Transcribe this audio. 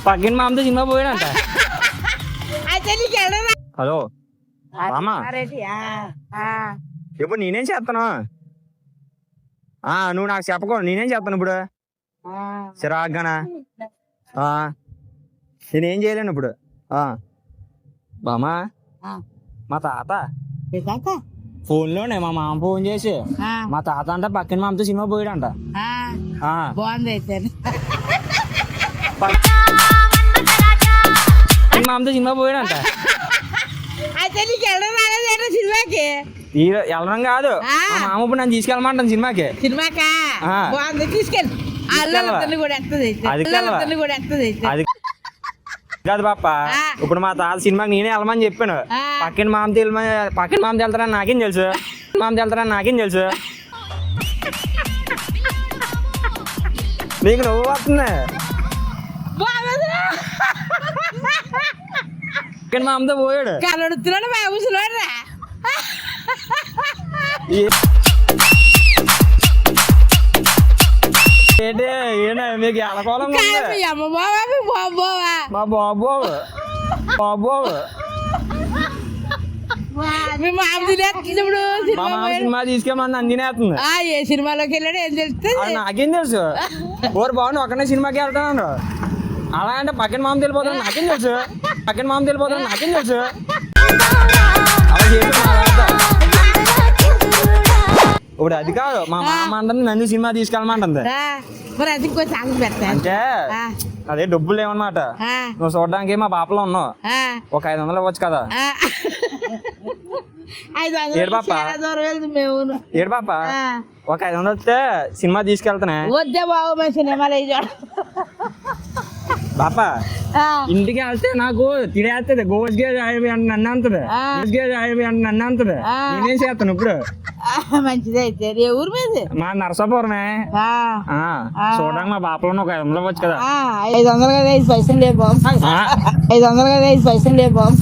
పక్కన మా అమ్మతో సినిమా పోయాడంట. హలో మామా, ఇప్పుడు నేనేం చేస్తాను? నువ్వు నాకు చెప్పకూడదు, నేనేం చేస్తాను ఇప్పుడు? చిరాగ్గానా? నేనేం చేయలేను ఇప్పుడు. బామా, మా తాత ఫోన్లోనే మా మామ ఫోన్ చేసి మా తాత అంట పక్కన మామతో సినిమా పోయాడంట. బాగుంది అయితే. మామతో సినిమా పోయాడంట. అయితే నీకు వెళ్ళడం రాలేదేంటో సినిమాకి? వెళ్ళడం కాదు, మా మామ ఇప్పుడు నన్ను తీసుకెళ్ళమంటాను సినిమాకి. సినిమాకా? బాగుంది, తీసుకెళ్ళి. అల్లని కూడా ఎత్తది, అల్లని కూడా ఎత్తది. అది కాదు పాప, ఇప్పుడు మా తాత సినిమాకి నేనే వెళ్ళమని చెప్పాను. పక్కన మామతో వెళ్ళమని, పక్కన మామతో వెళ్తారని నాకేం తెలుసు? మామతో వెళ్తారని నాకేం తెలుసు? నీకు నవ్వు వస్తుంది. పక్కన మామతో పోయాడు. కలడుతున్నాడు బాబుసులోడ్రా. ఏంటి మీకు ఎలకోలం మా బాబు సినిమా తీసుకెళ్ళమని అందినేస్తుంది. ఏ సినిమాలోకి వెళ్ళాడు ఏం తెలుస్తుంది? నాకేం తెలుసు? ఓరు బాబు ఒక్కనే సినిమాకి వెళ్తాను. అలా అంటే పక్కన మామ తెలిపోతాను నాకేం తెలుసు? పక్కన మామ తెలిపోతాను నాకేం తెలుసు? అలా చేసి ఇప్పుడు అది కాదు, మా మామ అంటుంది నన్ను సినిమా తీసుకెళ్ళమంటుంది. అంటే అదే డబ్బులు లేవన్నమాట. నువ్వు చూడడానికి మా పాపలో ఉన్నావు, ఒక 500 ఇవ్వచ్చు కదా. ఏడు పాప, ఏడు పాప, ఒక 500 వస్తే సినిమా తీసుకెళ్తానే. వద్దే బాబు సినిమాలు పాప, ఇంటికి వెళ్తే నాకు తినేస్తుంది. గోజ్ గేజ్ అవి నన్ను అంతది, గోజ్ గేజ్ అవి నన్ను అంతది. నేనేం చేస్తాను ఇప్పుడు? మంచిది అయితే. ఊరు మీద మా నరసాపురమే. చూడడానికి మా పాపలో ఒక 500 ఇవ్వచ్చు కదా. 500 కదా, 5 పైసలు లేవు బాబు. 500 కదా, 5 పైసలు లేవు బాబు.